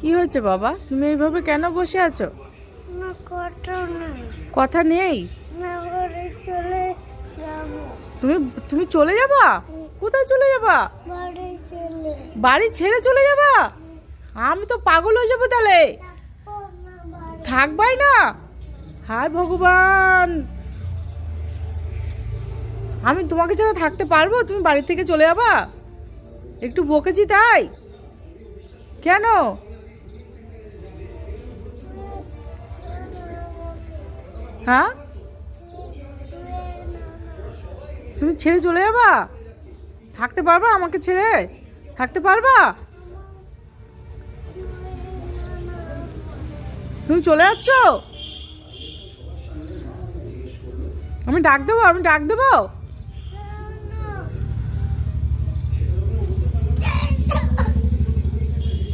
কি হয়েছে বাবা, তুমি এইভাবে কেন বসে আছো? না, কথা নেই। কথা নেই? না, বাড়ি চলে যাবো। তুমি তুমি চলে যাবা? কোথায় চলে যাবা? বাড়ি চলে বাড়ি ছেড়ে চলে যাবা? আমি তো পাগল হয়ে যাবো তাহলে। ও না, বাড়ি থাকবাই না? হায় ভগবান, আমি তোমাকে ছাড়া থাকতে পারবো? তুমি বাড়ি থেকে চলে যাবা? একটু বকেছি তাই? কেন? হ্যাঁ, তুমি ছেড়ে চলে যাবা? থাকতে পারবা আমাকে ছেড়ে? থাকতে পারবা? তুমি চলে যাচ্ছ? আমি ডাক দেবো?